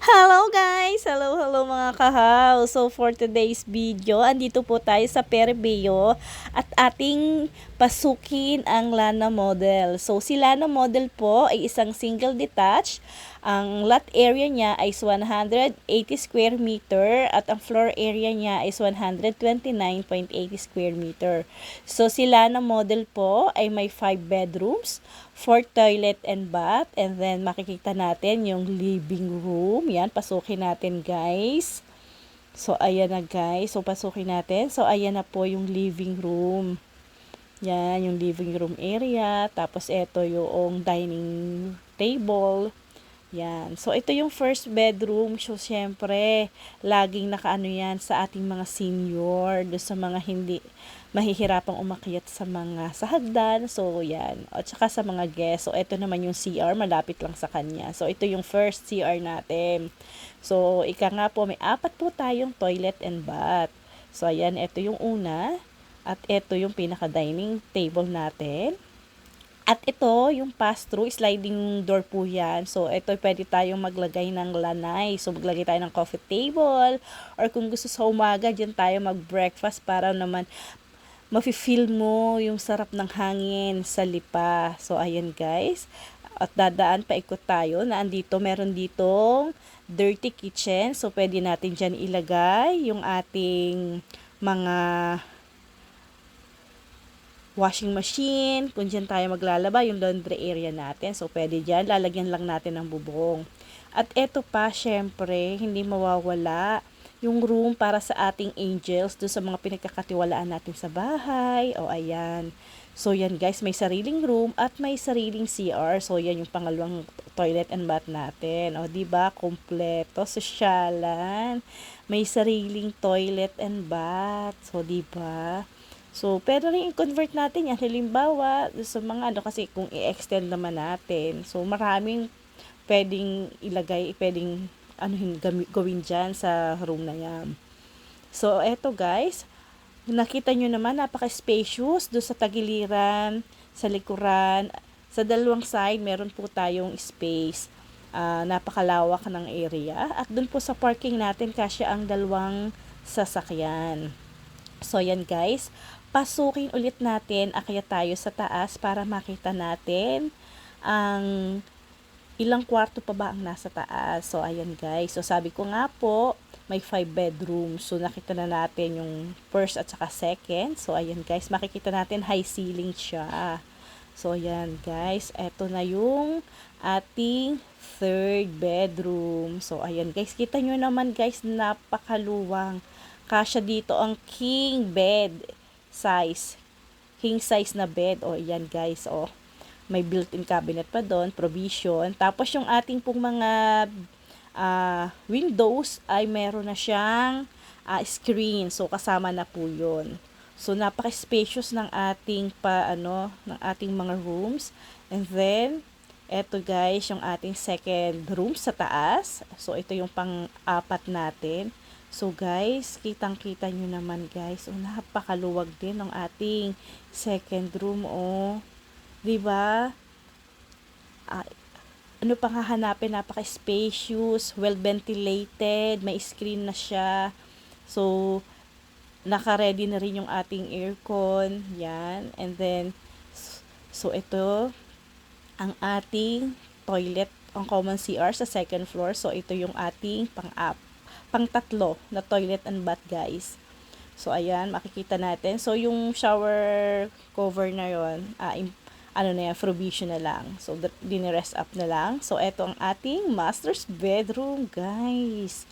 Hello guys! Hello mga kahaw! So for today's video, andito po tayo sa Perebeo at ating pasukin ang Lana Model. So si Lana Model po ay isang single detached. Ang lot area niya ay 180 square meter at ang floor area niya is 129.80 square meter. So si Lana Model po ay may 5 bedrooms, 4 toilet and bath, and then makikita natin yung living room. Yan, pasukin natin guys. So ayan na guys, so pasukin natin. So ayan na po yung living room. Yan, yung living room area. Tapos ito yung dining table. Yan. So, ito yung first bedroom. So, syempre, laging nakaano yan sa ating mga senior. Do sa mga hindi mahihirapang umakyat sa mga sa hagdan. So, yan. At saka sa mga guests. So, ito naman yung CR. Malapit lang sa kanya. So, ito yung first CR natin. So, ika nga po, may 4 po tayong toilet and bath. So, ayan. Ito yung una. At ito yung pinaka-dining table natin. At ito, yung pass-through, sliding door po yan. So, ito pwede tayong maglagay ng lanay. So, maglagay tayo ng coffee table. Or kung gusto sa umaga, dyan tayo mag-breakfast para naman mafe-feel mo yung sarap ng hangin sa lipa. So, ayan guys. At dadaan, paikot tayo na andito. Meron ditong dirty kitchen. So, pwede natin dyan ilagay yung ating mga washing machine, kung dyan tayo maglalaba, yung laundry area natin. So, pwede dyan, lalagyan lang natin ng bubong. At eto pa, syempre, hindi mawawala yung room para sa ating angels, doon sa mga pinagkakatiwalaan natin sa bahay. O, ayan. So, yan guys, may sariling room at may sariling CR. So, yan yung pangalawang toilet and bath natin. O, diba? Kompleto, sosyalan. May sariling toilet and bath. So, diba? So, pero rin i-convert natin yan. Halimbawa, sa mga ano, kasi kung i-extend naman natin. So, maraming pwedeng ilagay, pwedeng gawin dyan sa room na yan. So, eto guys. Nakita nyo naman, napaka-spacious. Doon sa tagiliran, sa likuran. Sa dalawang side, meron po tayong space. Napakalawak ng area. At doon po sa parking natin, kasya ang dalawang sasakyan. So, yan guys. Pasukin ulit natin, akyat tayo sa taas para makita natin ang ilang kwarto pa ba ang nasa taas. So, ayan guys. So, sabi ko nga po, may 5 bedrooms. So, nakita na natin yung first at saka second. So, ayan guys. Makikita natin high ceiling siya. So, ayan guys. Eto na yung ating third bedroom. So, ayan guys. Kita nyo naman guys, napakaluwang. Kasya dito ang king bed size. King size na bed. O, yan guys. O, may built-in cabinet pa doon. Provision. Tapos, yung ating pong mga windows ay meron na siyang screen. So, kasama na po yun. So, napaka-spacious ng ating ng ating mga rooms. And then, eto guys, yung ating second room sa taas. So, ito yung pang-apat natin. So guys, kitang-kita nyo naman guys. Napakaluwag din ng ating second room. Diba? Ano pang hahanapin? Napaka-spacious, well-ventilated, may screen na siya. So, naka-ready na rin yung ating aircon. Yan. And then, so ito, ang ating toilet, ang common CR sa second floor. So, ito yung ating pang-tatlo na toilet and bath guys. So, ayan, makikita natin. So, yung shower cover na yon, provision na lang. So, dinirest up na lang. So, eto ang ating master's bedroom guys.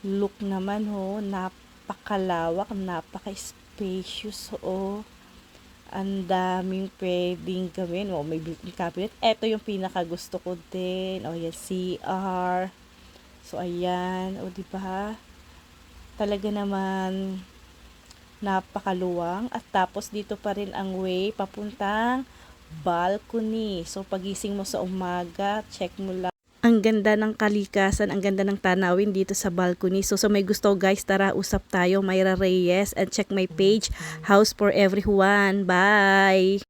Look naman napakalawak, napaka-spacious ang daming pwedeng gawin. May built-in cabinet. Eto yung pinaka gusto ko din. Yan, CR. So, ayan. Diba? Talaga naman napakaluwang. At tapos, dito pa rin ang way papuntang balcony. So, pagising mo sa umaga, check mo lang. Ang ganda ng kalikasan, ang ganda ng tanawin dito sa balcony. So, may gusto guys, tara, usap tayo. Myra Reyes, and check my page, House for Everyone. Bye!